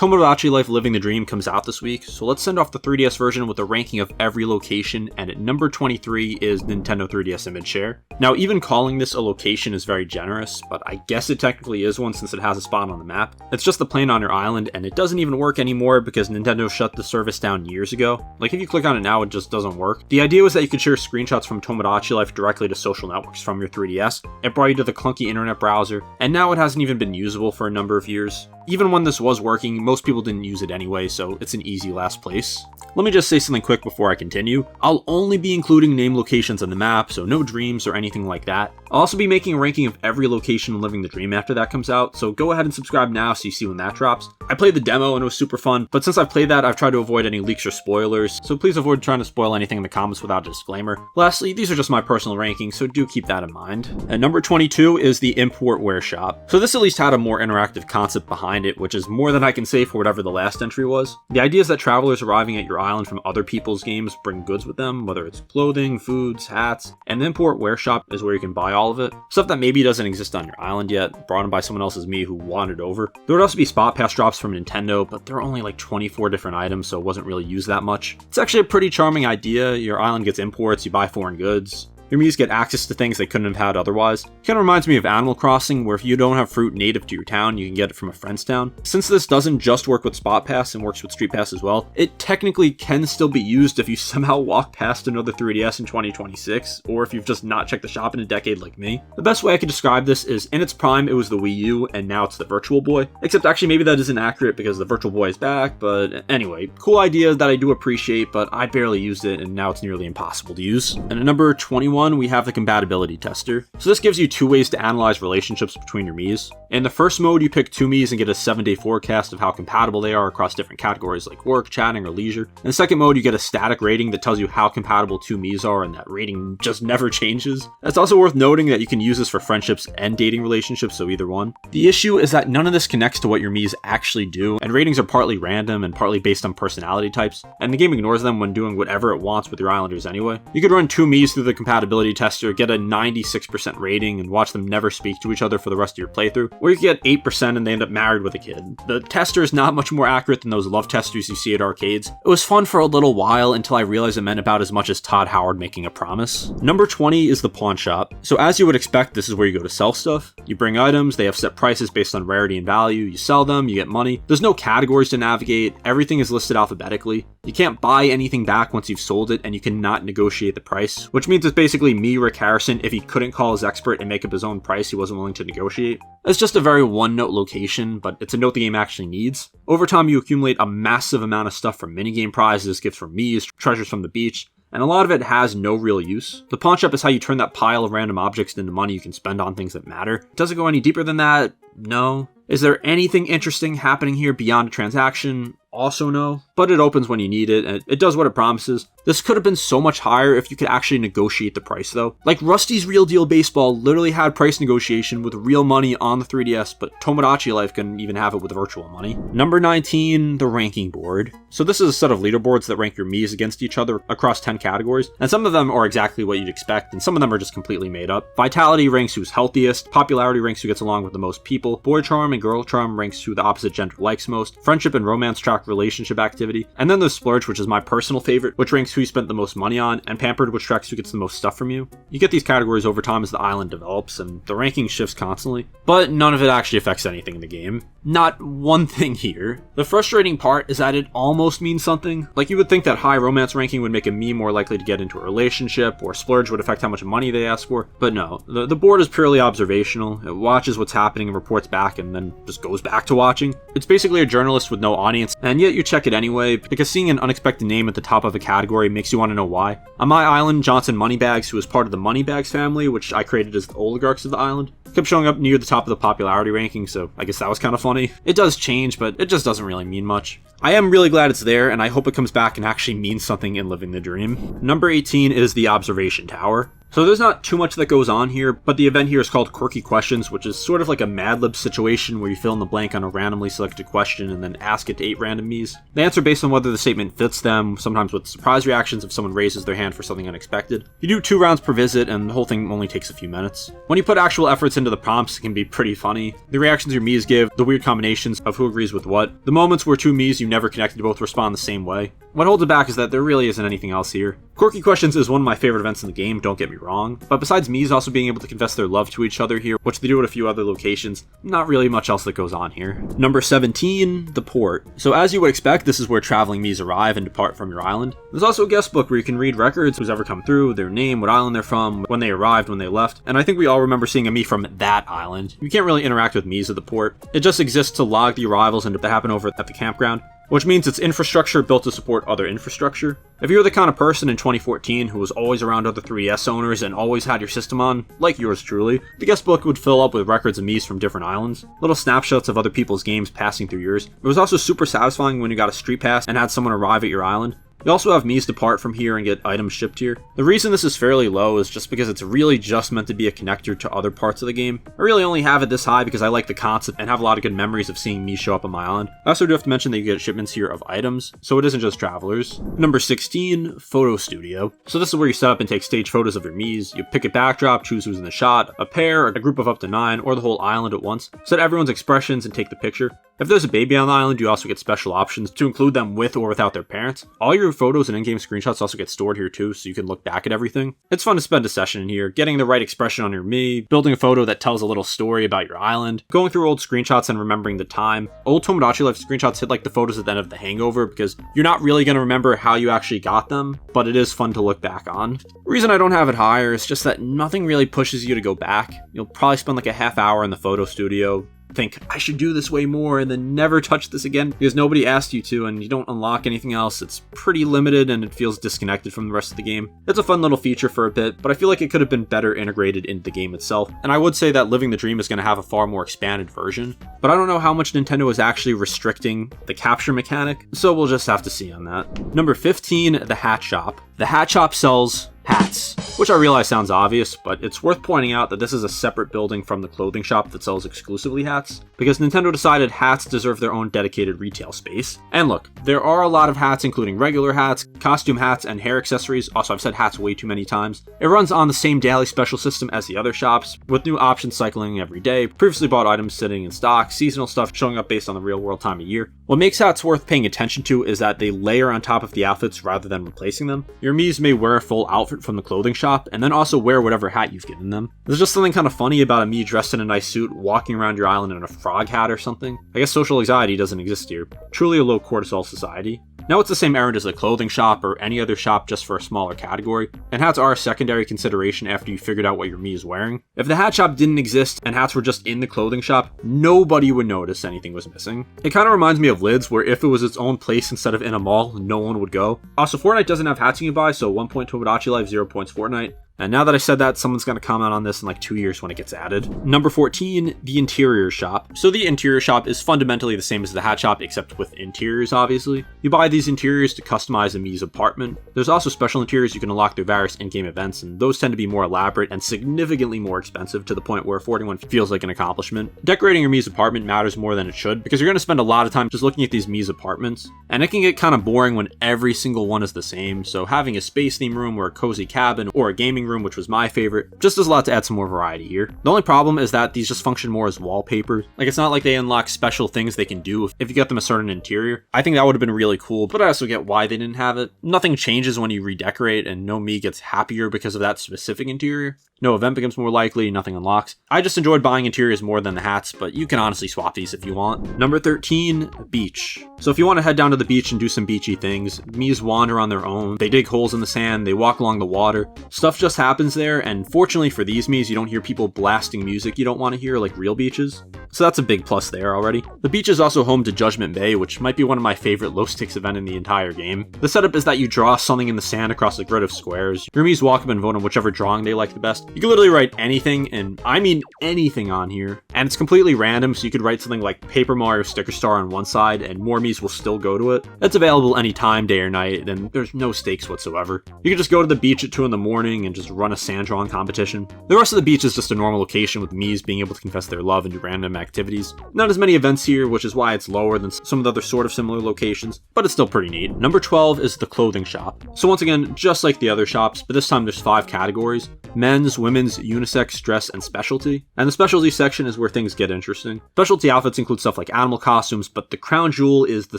Tomodachi Life Living the Dream comes out this week, so let's send off the 3DS version with a ranking of every location, and at number 23 is Nintendo 3DS Image Share. Now, even calling this a location is very generous, but I guess it technically is one since it has a spot on the map. It's just the plane on your island, and it doesn't even work anymore because Nintendo shut the service down years ago. Like, if you click on it now, it just doesn't work. The idea was that you could share screenshots from Tomodachi Life directly to social networks from your 3DS. It brought you to the clunky internet browser, and now it hasn't even been usable for a number of years. Even when this was working, most people didn't use it anyway, so it's an easy last place. Let me just say something quick before I continue. I'll only be including named locations on the map, so no dreams or anything like that. I'll also be making a ranking of every location in Living the Dream after that comes out, so go ahead and subscribe now so you see when that drops. I played the demo and it was super fun, but since I've played that, I've tried to avoid any leaks or spoilers, so please avoid trying to spoil anything in the comments without a disclaimer. Lastly, these are just my personal rankings, so do keep that in mind. At number 22 is the Import Wear Shop. So this at least had a more interactive concept behind it, which is more than I can say for whatever the last entry was. The idea is that travelers arriving at your island from other people's games bring goods with them, whether it's clothing, foods, hats, and the Import Wear Shop is where you can buy all of it. Stuff that maybe doesn't exist on your island yet, brought in by someone else's Mii who wandered over. There would also be Spot Pass drops from Nintendo, but there are only like 24 different items, so it wasn't really used that much. It's actually a pretty charming idea. Your island gets imports, you buy foreign goods. Your Miis get access to things they couldn't have had otherwise. Kind of reminds me of Animal Crossing, where if you don't have fruit native to your town, you can get it from a friend's town. Since this doesn't just work with Spot Pass and works with StreetPass as well, it technically can still be used if you somehow walk past another 3DS in 2026, or if you've just not checked the shop in a decade like me. The best way I could describe this is, in its prime, it was the Wii U, and now it's the Virtual Boy. Except actually maybe that isn't accurate because the Virtual Boy is back, but anyway, cool idea that I do appreciate, but I barely used it, and now it's nearly impossible to use. And at number 21, we have the Compatibility Tester. So this gives you two ways to analyze relationships between your Miis. In the first mode, you pick two Miis and get a 7-day forecast of how compatible they are across different categories like work, chatting, or leisure. In the second mode, you get a static rating that tells you how compatible two Miis are, and that rating just never changes. It's also worth noting that you can use this for friendships and dating relationships, so either one. The issue is that none of this connects to what your Miis actually do, and ratings are partly random and partly based on personality types, and the game ignores them when doing whatever it wants with your islanders anyway. You could run two Miis through the Compatibility Tester, get a 96% rating, and watch them never speak to each other for the rest of your playthrough, or you get 8% and they end up married with a kid. The tester is not much more accurate than those love testers you see at arcades. It was fun for a little while until I realized it meant about as much as Todd Howard making a promise. Number 20 is the Pawn Shop. So as you would expect, this is where you go to sell stuff. You bring items, they have set prices based on rarity and value, you sell them, you get money. There's no categories to navigate, everything is listed alphabetically. You can't buy anything back once you've sold it, and you cannot negotiate the price, which means it's basically me, Rick Harrison, if he couldn't call his expert and make up his own price he wasn't willing to negotiate. It's just a very one-note location, but it's a note the game actually needs. Over time, you accumulate a massive amount of stuff from minigame prizes, gifts from Miis, treasures from the beach, and a lot of it has no real use. The pawn shop is how you turn that pile of random objects into money you can spend on things that matter. Does it go any deeper than that? No. Is there anything interesting happening here beyond a transaction? Also no. But it opens when you need it, and it does what it promises. This could have been so much higher if you could actually negotiate the price though. Like Rusty's Real Deal Baseball literally had price negotiation with real money on the 3DS, but Tomodachi Life couldn't even have it with virtual money. Number 19, the ranking board. So this is a set of leaderboards that rank your Miis against each other across 10 categories, and some of them are exactly what you'd expect, and some of them are just completely made up. Vitality ranks who's healthiest, popularity ranks who gets along with the most people, boy charm and girl charm ranks who the opposite gender likes most, friendship and romance track relationship activity, and then there's splurge, which is my personal favorite, which ranks who you spent the most money on, and pampered, which tracks who gets the most stuff from you. You get these categories over time as the island develops, and the ranking shifts constantly, but none of it actually affects anything in the game. Not one thing here. The frustrating part is that it almost means something. Like, you would think that high romance ranking would make a Mii more likely to get into a relationship, or splurge would affect how much money they ask for, but no. The board is purely observational. It watches what's happening and reports back, and then just goes back to watching. It's basically a journalist with no audience, and yet you check it anyway, because seeing an unexpected name at the top of a category makes you want to know why. On my island, Johnson Moneybags, who was part of the Moneybags family, which I created as the oligarchs of the island, kept showing up near the top of the popularity ranking, so I guess that was kind of funny. It does change, but it just doesn't really mean much. I am really glad it's there, and I hope it comes back and actually means something in Living the Dream. Number 18 is the Observation Tower. So there's not too much that goes on here, but the event here is called Quirky Questions, which is sort of like a Mad Lib situation where you fill in the blank on a randomly selected question and then ask it to 8 random Miis. They answer based on whether the statement fits them, sometimes with surprise reactions if someone raises their hand for something unexpected. You do 2 rounds per visit, and the whole thing only takes a few minutes. When you put actual efforts into the prompts, it can be pretty funny. The reactions your Miis give, the weird combinations of who agrees with what, the moments where 2 Miis you never connected both respond the same way. What holds it back is that there really isn't anything else here. Quirky Questions is one of my favorite events in the game, don't get me wrong, but besides Miis also being able to confess their love to each other here, which they do at a few other locations, not really much else that goes on here. Number 17, the port. So as you would expect, this is where traveling Miis arrive and depart from your island. There's also a guest book where you can read records, who's ever come through, their name, what island they're from, when they arrived, when they left, and I think we all remember seeing a Mii from that island. You can't really interact with Miis at the port. It just exists to log the arrivals and to happen over at the campground, which means it's infrastructure built to support other infrastructure. If you're the kind of person in 2014 who was always around other 3DS owners and always had your system on, like yours truly, the guest book would fill up with records of Miis from different islands, little snapshots of other people's games passing through yours. It was also super satisfying when you got a StreetPass and had someone arrive at your island. You also have Miis depart from here and get items shipped here. The reason this is fairly low is just because it's really just meant to be a connector to other parts of the game. I really only have it this high because I like the concept and have a lot of good memories of seeing Miis show up on my island. I also do have to mention that you get shipments here of items, so it isn't just travelers. Number 16, Photo Studio. So this is where you set up and take stage photos of your Miis. You pick a backdrop, choose who's in the shot, a pair, a group of up to 9, or the whole island at once. Set everyone's expressions and take the picture. If there's a baby on the island, you also get special options to include them with or without their parents. All your photos and in-game screenshots also get stored here too, so you can look back at everything. It's fun to spend a session in here, getting the right expression on your Mii, building a photo that tells a little story about your island, going through old screenshots and remembering the time. Old Tomodachi Life screenshots hit like the photos at the end of The Hangover because you're not really going to remember how you actually got them, but it is fun to look back on. The reason I don't have it higher is just that nothing really pushes you to go back. You'll probably spend like a half hour in the photo studio, think, I should do this way more, and then never touch this again because nobody asked you to and you don't unlock anything else. It's pretty limited and it feels disconnected from the rest of the game. It's a fun little feature for a bit, but I feel like it could have been better integrated into the game itself. And I would say that Living the Dream is going to have a far more expanded version, but I don't know how much Nintendo is actually restricting the capture mechanic, so we'll just have to see on that. Number 15, the Hat Shop. The Hat Shop sells hats, which I realize sounds obvious, but it's worth pointing out that this is a separate building from the clothing shop that sells exclusively hats, because Nintendo decided hats deserve their own dedicated retail space. And look, there are a lot of hats, including regular hats, costume hats, and hair accessories. Also, I've said hats way too many times. It runs on the same daily special system as the other shops, with new options cycling every day, previously bought items sitting in stock, seasonal stuff showing up based on the real world time of year. What makes hats worth paying attention to is that they layer on top of the outfits rather than replacing them. Your Miis may wear a full outfit from the clothing shop, and then also wear whatever hat you've given them. There's just something kind of funny about a Mii dressed in a nice suit, walking around your island in a frog hat or something. I guess social anxiety doesn't exist here. Truly a low cortisol society. Now it's the same errand as a clothing shop or any other shop just for a smaller category, and hats are a secondary consideration after you figured out what your Mii is wearing. If the hat shop didn't exist and hats were just in the clothing shop, nobody would notice anything was missing. It kind of reminds me of Lids, where if it was its own place instead of in a mall, no one would go. Also, Fortnite doesn't have hats you can buy, so 1 point Tomodachi Life, 0 points Fortnite. And now that I said that, someone's going to comment on this in like 2 years when it gets added. Number 14, the interior shop. So the interior shop is fundamentally the same as the hat shop, except with interiors, obviously. You buy these interiors to customize a Mii's apartment. There's also special interiors you can unlock through various in-game events, and those tend to be more elaborate and significantly more expensive, to the point where affording one feels like an accomplishment. Decorating your Mii's apartment matters more than it should, because you're going to spend a lot of time just looking at these Mii's apartments, and it can get kind of boring when every single one is the same, so having a space theme room or a cozy cabin or a gaming room, which was my favorite, just does a lot to add some more variety here. The only problem is that these just function more as wallpaper. Like, it's not like they unlock special things they can do if you get them a certain interior. I think that would have been really cool, but I also get why they didn't have it. Nothing changes when you redecorate, and no Mii gets happier because of that specific interior. No event becomes more likely, nothing unlocks. I just enjoyed buying interiors more than the hats, but you can honestly swap these if you want. Number 13, beach. So if you want to head down to the beach and do some beachy things, Mii's wander on their own. They dig holes in the sand, they walk along the water. Stuff just happens there, and fortunately for these Mii's, you don't hear people blasting music you don't want to hear like real beaches. So that's a big plus there already. The beach is also home to Judgment Bay, which might be one of my favorite low-stakes events in the entire game. The setup is that you draw something in the sand across a grid of squares. Your Mii's walk up and vote on whichever drawing they like the best, You can literally write anything, and I mean anything on here, and it's completely random, so you could write something like Paper Mario Sticker Star on one side, and more Miis will still go to it. It's available anytime, day or night, and there's no stakes whatsoever. You can just go to the beach at 2 in the morning and just run a sand drawing competition. The rest of the beach is just a normal location with Miis being able to confess their love and do random activities. Not as many events here, which is why it's lower than some of the other sort of similar locations, but it's still pretty neat. Number 12 is the clothing shop. So once again, just like the other shops, but this time there's 5 categories: men's, women's, unisex, dress, and specialty. And the specialty section is where things get interesting. Specialty outfits include stuff like animal costumes, but the crown jewel is the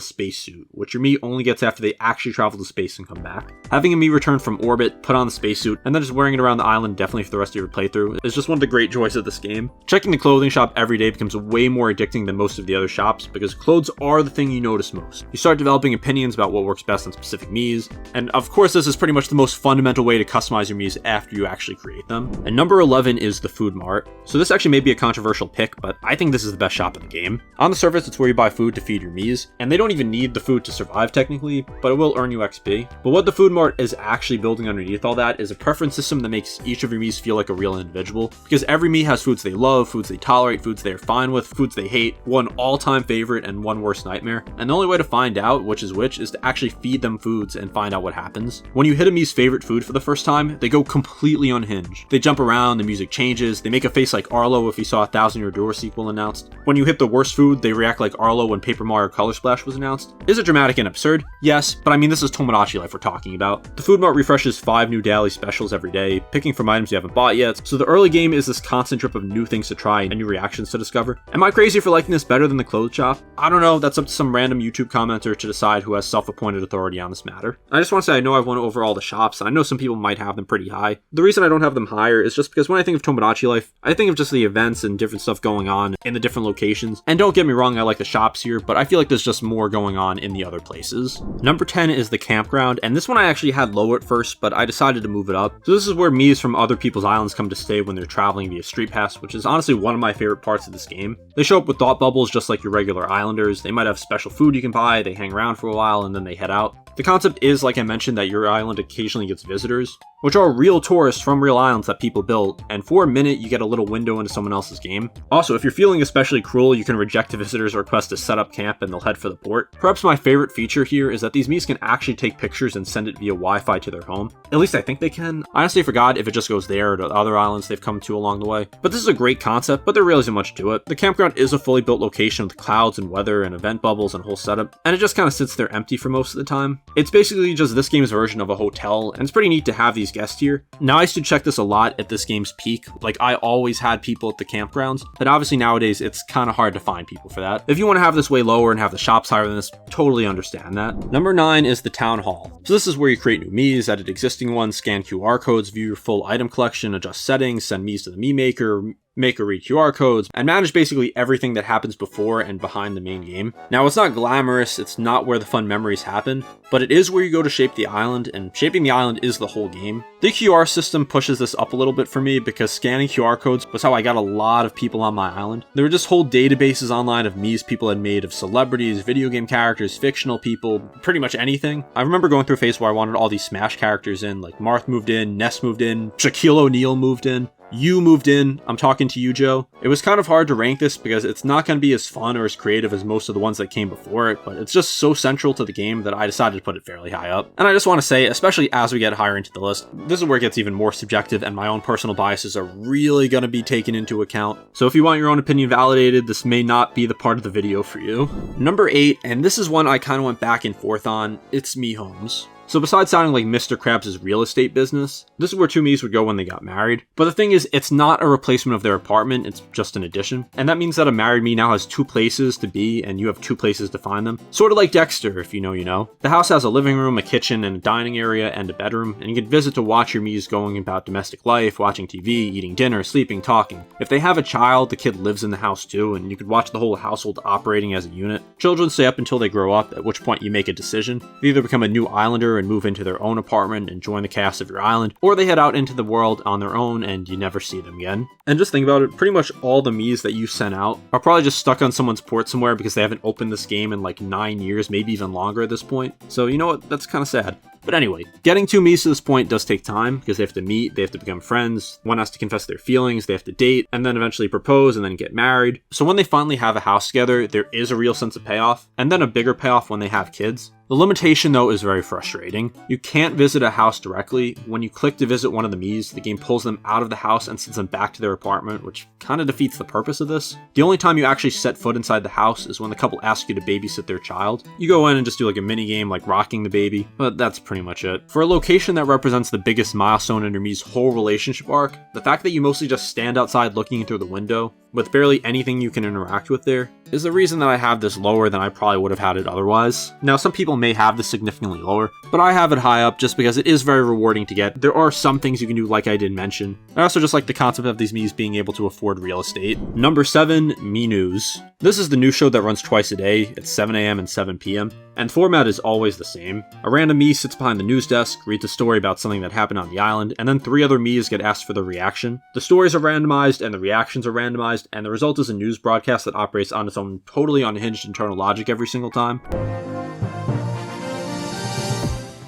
spacesuit, which your Mii only gets after they actually travel to space and come back. Having a Mii return from orbit, put on the spacesuit, and then just wearing it around the island definitely for the rest of your playthrough is just one of the great joys of this game. Checking the clothing shop every day becomes way more addicting than most of the other shops because clothes are the thing you notice most. You start developing opinions about what works best on specific Miis, and of course this is pretty much the most fundamental way to customize your Miis after you actually create them. And number 11 is the food mart. So this actually may be a controversial pick, but I think this is the best shop in the game. On the surface, it's where you buy food to feed your Miis, and they don't even need the food to survive technically, but it will earn you XP. But what the food mart is actually building underneath all that is a preference system that makes each of your Miis feel like a real individual, because every Mii has foods they love, foods they tolerate, foods they're fine with, foods they hate, one all-time favorite and one worst nightmare. And the only way to find out which is to actually feed them foods and find out what happens. When you hit a Mii's favorite food for the first time, they go completely unhinged. They jump around, the music changes, they make a face like Arlo if you saw a 1,000-Year Door sequel announced. When you hit the worst food, they react like Arlo when Paper Mario Color Splash was announced. Is it dramatic and absurd? Yes, but I mean this is Tomodachi Life we're talking about. The food mart refreshes 5 new daily specials every day, picking from items you haven't bought yet, so the early game is this constant drip of new things to try and new reactions to discover. Am I crazy for liking this better than the clothes shop? I don't know, that's up to some random YouTube commenter to decide who has self-appointed authority on this matter. I just want to say I know I've went over all the shops, and I know some people might have them pretty high. The reason I don't have them higher is just because when I think of Tomodachi Life, I think of just the events and different stuff going on in the different locations. And don't get me wrong, I like the shops here, but I feel like there's just more going on in the other places. Number 10 is the campground, and this one I actually had low at first, but I decided to move it up. So this is where Miis from other people's islands come to stay when they're traveling via StreetPass, which is honestly one of my favorite parts of this game. They show up with thought bubbles just like your regular islanders. They might have special food you can buy, they hang around for a while, and then they head out. The concept is, like I mentioned, that your island occasionally gets visitors, which are real tourists from real islands that people built, and for a minute you get a little window into someone else's game. Also, if you're feeling especially cruel, you can reject a visitor's request to set up camp and they'll head for the port. Perhaps my favorite feature here is that these Miis can actually take pictures and send it via Wi-Fi to their home. At least I think they can. I honestly forgot if it just goes there or to other islands they've come to along the way. But this is a great concept, but there really isn't much to it. The campground is a fully built location with clouds and weather and event bubbles and a whole setup, and it just kind of sits there empty for most of the time. It's basically just this game's version of a hotel, and it's pretty neat to have these guests here. Now I used to check this a lot at this game's peak, like I always had people at the campgrounds, but obviously nowadays it's kind of hard to find people for that. If you want to have this way lower and have the shops higher than this, totally understand that. Number 9 is the town hall. So this is where you create new Miis, edit existing ones, scan QR codes, view your full item collection, adjust settings, send Miis to the Mii Maker, make or read QR codes, and manage basically everything that happens before and behind the main game. Now, it's not glamorous, it's not where the fun memories happen, but it is where you go to shape the island, and shaping the island is the whole game. The QR system pushes this up a little bit for me because scanning QR codes was how I got a lot of people on my island. There were just whole databases online of Miis people had made of celebrities, video game characters, fictional people, pretty much anything. I remember going through a phase where I wanted all these Smash characters in, like Mart moved in, Ness moved in, Shaquille O'Neal moved in. You moved in, I'm talking to you, Joe. It was kind of hard to rank this because it's not going to be as fun or as creative as most of the ones that came before it, but it's just so central to the game that I decided to put it fairly high up. And I just want to say, especially as we get higher into the list, this is where it gets even more subjective and my own personal biases are really going to be taken into account. So if you want your own opinion validated, this may not be the part of the video for you. Number 8, and this is one I kind of went back and forth on, it's Mii Homes. So besides sounding like Mr. Krabs' real estate business, this is where two Miis would go when they got married. But the thing is, it's not a replacement of their apartment, it's just an addition. And that means that a married Mii now has 2 places to be, and you have 2 places to find them. Sort of like Dexter, if you know, you know. The house has a living room, a kitchen, and a dining area, and a bedroom, and you can visit to watch your Miis going about domestic life, watching TV, eating dinner, sleeping, talking. If they have a child, the kid lives in the house too, and you could watch the whole household operating as a unit. Children stay up until they grow up, at which point you make a decision. You either become a new islander and move into their own apartment and join the cast of your island, or they head out into the world on their own and you never see them again. And just think about it, pretty much all the Miis that you sent out are probably just stuck on someone's port somewhere because they haven't opened this game in like 9 years, maybe even longer at this point. So you know what, that's kind of sad. But anyway, getting two Miis to this point does take time, because they have to meet, they have to become friends, one has to confess their feelings, they have to date, and then eventually propose, and then get married. So when they finally have a house together, there is a real sense of payoff, and then a bigger payoff when they have kids. The limitation though is very frustrating. You can't visit a house directly. When you click to visit one of the Miis, the game pulls them out of the house and sends them back to their apartment, which kind of defeats the purpose of this. The only time you actually set foot inside the house is when the couple asks you to babysit their child. You go in and just do like a mini game like rocking the baby, but that's pretty much it. For a location that represents the biggest milestone in your Mii's whole relationship arc, the fact that you mostly just stand outside looking through the window, with barely anything you can interact with there, is the reason that I have this lower than I probably would have had it otherwise. Now, some people may have this significantly lower, but I have it high up just because it is very rewarding to get. There are some things you can do like I did mention. I also just like the concept of these Miis being able to afford real estate. Number 7, Mii News. This is the news show that runs twice a day at 7 a.m. and 7 p.m. and format is always the same. A random Mii sits behind the news desk, reads a story about something that happened on the island, and then 3 other Miis get asked for the reaction. The stories are randomized and the reactions are randomized, and the result is a news broadcast that operates on its own totally unhinged internal logic every single time.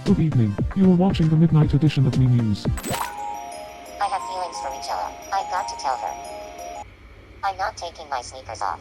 Good evening. You are watching the midnight edition of Mii News. I have feelings for Richella. I've got to tell her. I'm not taking my sneakers off.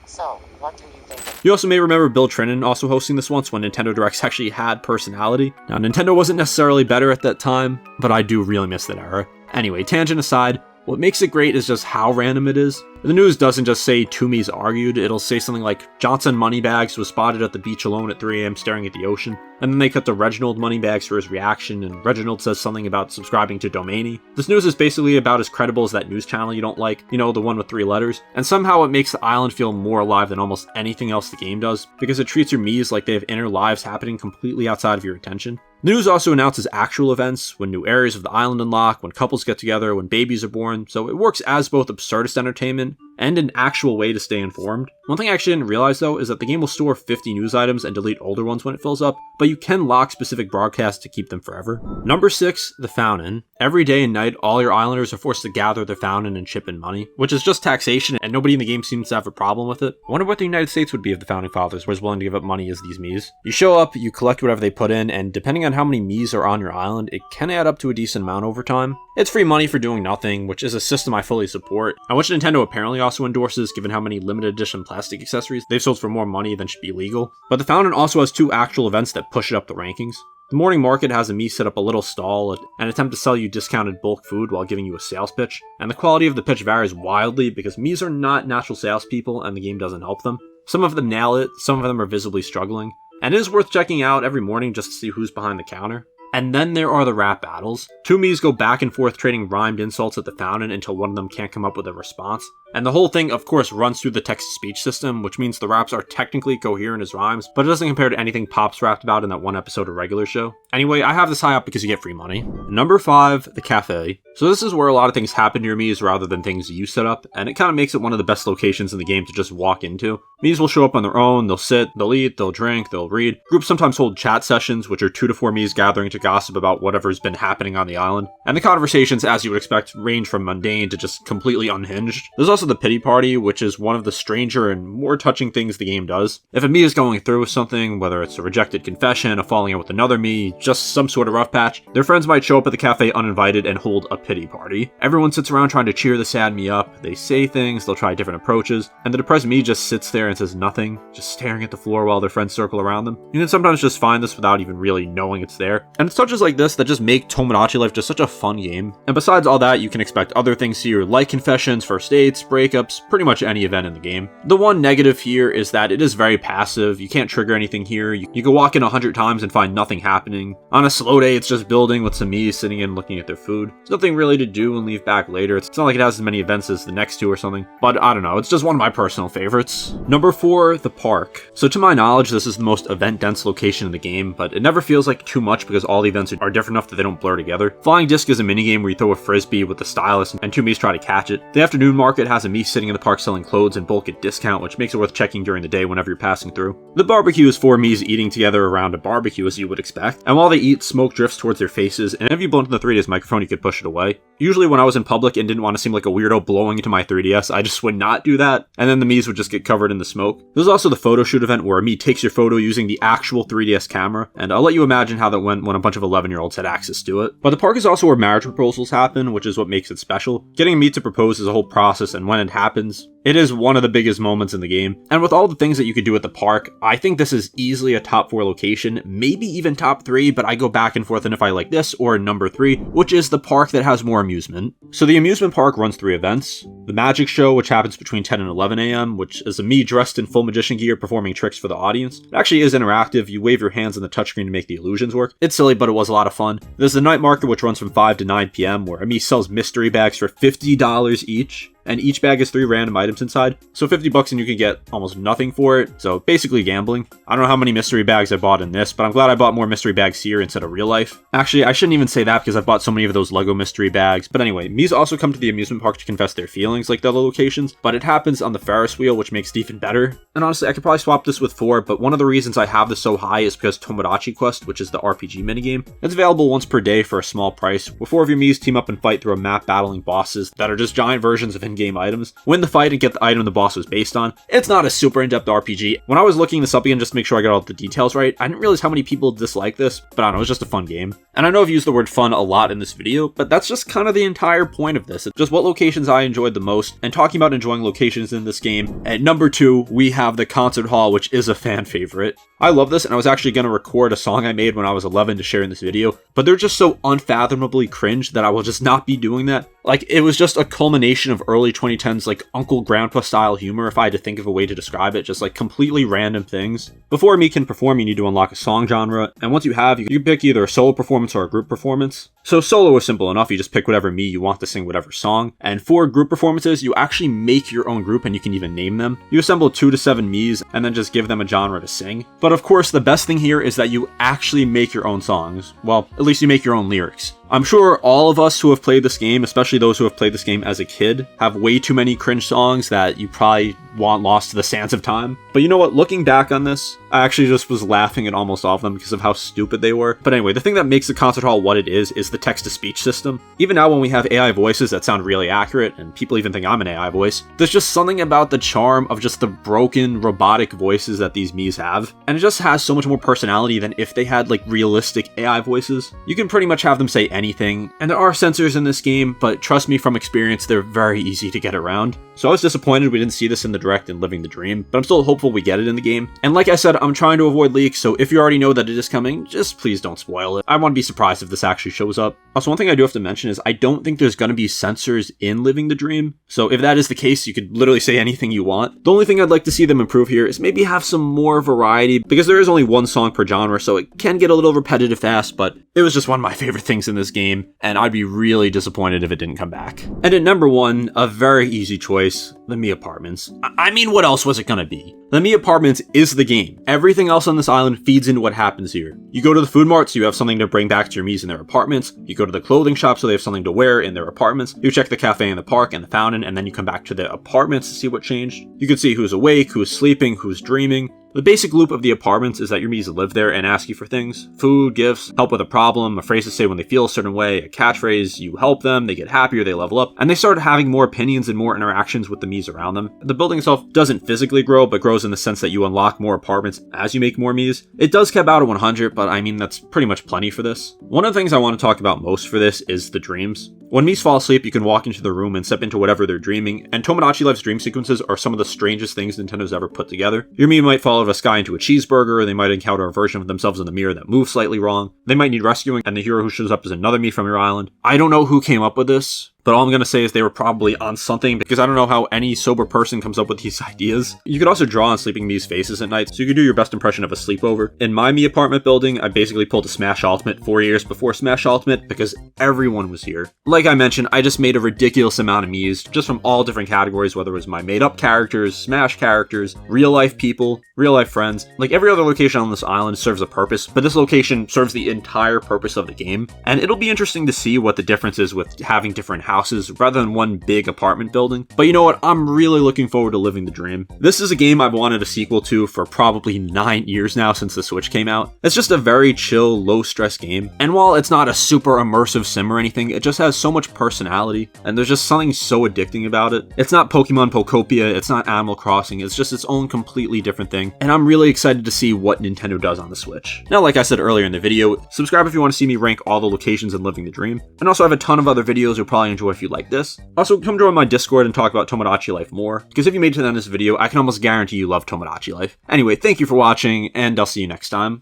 So, what do you think? You also may remember Bill Trinan also hosting this once when Nintendo Directs actually had personality. Now, Nintendo wasn't necessarily better at that time, but I do really miss that era. Anyway, tangent aside, what makes it great is just how random it is. The news doesn't just say 2 Miis argued, it'll say something like, Johnson Moneybags was spotted at the beach alone at 3 a.m. staring at the ocean, and then they cut to Reginald Moneybags for his reaction, and Reginald says something about subscribing to Domainy. This news is basically about as credible as that news channel you don't like, you know, the one with 3 letters, and somehow it makes the island feel more alive than almost anything else the game does, because it treats your Miis like they have inner lives happening completely outside of your attention. The news also announces actual events, when new areas of the island unlock, when couples get together, when babies are born, so it works as both absurdist entertainment and an actual way to stay informed. One thing I actually didn't realize though is that the game will store 50 news items and delete older ones when it fills up, but you can lock specific broadcasts to keep them forever. Number 6, the Fountain. Every day and night, all your islanders are forced to gather the fountain and chip in money, which is just taxation, and nobody in the game seems to have a problem with it. I wonder what the United States would be if the Founding Fathers were as willing to give up money as these Miis. You show up, you collect whatever they put in, and depending on how many Miis are on your island, it can add up to a decent amount over time. It's free money for doing nothing, which is a system I fully support, and which Nintendo apparently also endorses given how many limited edition plastic accessories they've sold for more money than should be legal. But the Fountain also has 2 actual events that push it up the rankings. The morning market has a Mii set up a little stall and attempt to sell you discounted bulk food while giving you a sales pitch, and the quality of the pitch varies wildly because Miis are not natural salespeople and the game doesn't help them. Some of them nail it, some of them are visibly struggling, and it is worth checking out every morning just to see who's behind the counter. And then there are the rap battles. 2 Miis go back and forth trading rhymed insults at the fountain until one of them can't come up with a response. And the whole thing, of course, runs through the text-to-speech system, which means the raps are technically coherent as rhymes, but it doesn't compare to anything Pops rapped about in that one episode of Regular Show. Anyway, I have this high up because you get free money. Number 5, the Café. So this is where a lot of things happen to your Miis rather than things you set up, and it kind of makes it one of the best locations in the game to just walk into. Miis will show up on their own, they'll sit, they'll eat, they'll drink, they'll read. Groups sometimes hold chat sessions, which are 2 to 4 Miis gathering to gossip about whatever's been happening on the island. And the conversations, as you would expect, range from mundane to just completely unhinged. There's also the pity party, which is one of the stranger and more touching things the game does. If a Mii is going through with something, whether it's a rejected confession, a falling out with another Mii, just some sort of rough patch, their friends might show up at the cafe uninvited and hold a pity party. Everyone sits around trying to cheer the sad Mii up, they say things, they'll try different approaches, and the depressed Mii just sits there and says nothing, just staring at the floor while their friends circle around them. You can sometimes just find this without even really knowing it's there. And it's touches like this that just make Tomodachi Life just such a fun game. And besides all that, you can expect other things here like confessions, first dates, breakups, pretty much any event in the game. The one negative here is that it is very passive. You can't trigger anything here. You can walk in 100 times and find nothing happening. On a slow day, it's just building with some Mii sitting in looking at their food. There's nothing really to do and leave back later. It's not like it has as many events as the next 2 or something, but I don't know, it's just one of my personal favorites. Number 4, the park. So to my knowledge, this is the most event-dense location in the game, but it never feels like too much because all the events are different enough that they don't blur together. Flying Disc is a minigame where you throw a frisbee with the stylus and 2 Miis try to catch it. The afternoon market has has a Mii sitting in the park selling clothes in bulk at discount, which makes it worth checking during the day whenever you're passing through. The barbecue is 4 Miis eating together around a barbecue, as you would expect, and while they eat, smoke drifts towards their faces, and if you blow into the 3DS microphone, you could push it away. Usually when I was in public and didn't want to seem like a weirdo blowing into my 3DS, I just would not do that, and then the Miis would just get covered in the smoke. There's also the photo shoot event where a Mii takes your photo using the actual 3DS camera, and I'll let you imagine how that went when a bunch of 11-year-olds had access to it. But the park is also where marriage proposals happen, which is what makes it special. Getting a Mii to propose is a whole process, and when it happens, it is one of the biggest moments in the game. And with all the things that you could do at the park, I think this is easily a top 4 location, maybe even top 3, but I go back and forth on if I like this or number 3, which is the park that has more amusement. So the amusement park runs 3 events. The magic show, which happens between 10 and 11 a.m., which is a Mii dressed in full magician gear performing tricks for the audience. It actually is interactive. You wave your hands on the touchscreen to make the illusions work. It's silly, but it was a lot of fun. There's the night market, which runs from 5 to 9 p.m., where a Mii sells mystery bags for $50 each. And each bag has 3 random items inside, so $50 and you can get almost nothing for it, so basically gambling. I don't know how many mystery bags I bought in this, but I'm glad I bought more mystery bags here instead of real life. Actually, I shouldn't even say that because I've bought so many of those Lego mystery bags, but anyway, Mii's also come to the amusement park to confess their feelings like the other locations, but it happens on the Ferris wheel, which makes it even better. And honestly, I could probably swap this with 4, but one of the reasons I have this so high is because Tomodachi Quest, which is the RPG minigame, it's available once per day for a small price, where 4 of your Miis team up and fight through a map battling bosses that are just giant versions of in-game items. Win the fight and get the item the boss was based on. It's not a super in-depth RPG. When I was looking this up again just to make sure I got all the details right, I didn't realize how many people dislike this, but I don't know, it was just a fun game. And I know I've used the word fun a lot in this video, but that's just kind of the entire point of this. It's just what locations I enjoyed the most, and talking about enjoying locations in this game. At number 2, we have the concert hall, which is a fan favorite. I love this, and I was actually going to record a song I made when I was 11 to share in this video, but they're just so unfathomably cringe that I will just not be doing that. Like, it was just a culmination of early 2010s, like, Uncle Grandpa style humor, if I had to think of a way to describe it, just like completely random things. Before a Mii can perform, you need to unlock a song genre, and once you have, you can pick either a solo performance or a group performance. So solo is simple enough, you just pick whatever Mii you want to sing whatever song, and for group performances, you actually make your own group and you can even name them. You assemble 2 to 7 Miis and then just give them a genre to sing. But of course, the best thing here is that you actually make your own songs. Well, at least you make your own lyrics. I'm sure all of us who have played this game, especially those who have played this game as a kid, have way too many cringe songs that you probably want lost to the sands of time. But you know what, looking back on this, I actually just was laughing at almost all of them because of how stupid they were. But anyway, the thing that makes the concert hall what it is the text-to-speech system. Even now when we have AI voices that sound really accurate, and people even think I'm an AI voice, there's just something about the charm of just the broken, robotic voices that these Miis have. And it just has so much more personality than if they had like realistic AI voices. You can pretty much have them say anything, and there are sensors in this game, but trust me from experience, they're very easy to get around. So I was disappointed we didn't see this in the direct in Living the Dream, but I'm still hopeful we get it in the game. And like I said, I'm trying to avoid leaks, so if you already know that it is coming, just please don't spoil it. I want to be surprised if this actually shows up. Also, one thing I do have to mention is I don't think there's going to be sensors in Living the Dream, so if that is the case, you could literally say anything you want. The only thing I'd like to see them improve here is maybe have some more variety, because there is only 1 song per genre, so it can get a little repetitive fast, but it was just one of my favorite things in this game, and I'd be really disappointed if it didn't come back. And at number 1, a very easy choice, the Mii Apartments. I mean, what else was it gonna be? The Mii Apartments is the game. Everything else on this island feeds into what happens here. You go to the food mart, so you have something to bring back to your Miis in their apartments. You go to the clothing shop, so they have something to wear in their apartments. You check the cafe in the park and the fountain, and then you come back to the apartments to see what changed. You can see who's awake, who's sleeping, who's dreaming. The basic loop of the apartments is that your Miis live there and ask you for things. Food, gifts, help with a problem, a phrase to say when they feel a certain way, a catchphrase, you help them, they get happier, they level up, and they start having more opinions and more interactions with the Miis around them. The building itself doesn't physically grow, but grows in the sense that you unlock more apartments as you make more Miis. It does cap out at 100, but I mean, that's pretty much plenty for this. One of the things I want to talk about most for this is the dreams. When Miis fall asleep, you can walk into the room and step into whatever they're dreaming, and Tomodachi Life's dream sequences are some of the strangest things Nintendo's ever put together. Your Mii might fall out of a sky into a cheeseburger, or they might encounter a version of themselves in the mirror that moves slightly wrong. They might need rescuing, and the hero who shows up is another Mii from your island. I don't know who came up with this, but all I'm going to say is they were probably on something, because I don't know how any sober person comes up with these ideas. You could also draw on sleeping Mii's faces at night, so you could do your best impression of a sleepover. In my Mii apartment building, I basically pulled a Smash Ultimate 4 years before Smash Ultimate, because everyone was here. Like I mentioned, I just made a ridiculous amount of Miis, just from all different categories, whether it was my made-up characters, Smash characters, real-life people, real-life friends. Like every other location on this island serves a purpose, but this location serves the entire purpose of the game, and it'll be interesting to see what the difference is with having different houses rather than one big apartment building. But you know what? I'm really looking forward to living the dream. This is a game I've wanted a sequel to for probably 9 years now since the Switch came out. It's just a very chill, low-stress game. And while it's not a super immersive sim or anything, it just has so much personality, and there's just something so addicting about it. It's not Pokemon Pokopia, it's not Animal Crossing, it's just its own completely different thing, and I'm really excited to see what Nintendo does on the Switch. Now, like I said earlier in the video, subscribe if you want to see me rank all the locations in Living the Dream, and also I have a ton of other videos you'll probably enjoy if you like this. Also, come join my Discord and talk about Tomodachi Life more, because if you made it to the end of this video, I can almost guarantee you love Tomodachi Life. Anyway, thank you for watching, and I'll see you next time.